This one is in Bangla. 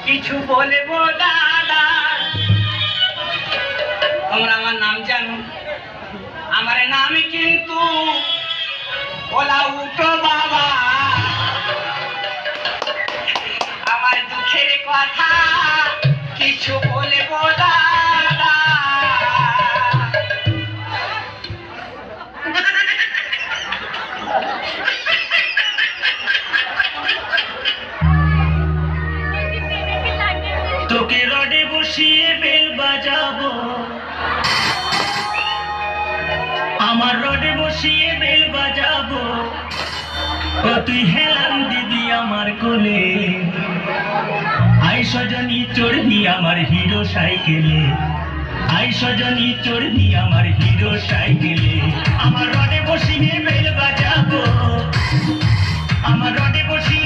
কিছু বলবো দাদা, তোমরা আমার নাম জানো, আমার নাম কিন্তু বলা উঠো বাবা। আমার দুঃখের কথা কিছু বলবো দাদা। তোকে রডে বসিয়ে বেল বাজাবো, আমার রডে বসিয়ে বেল বাজাবো, ও তুই হেলান দিদি আমার কোলে। আই সজনী চড়বি আমার হিরো সাইকেলে, আই সজনী চড়বি আমার হিরো সাইকেলে। আমার রডে বসিয়ে বেল বাজাবো, আমার রডে বসিয়ে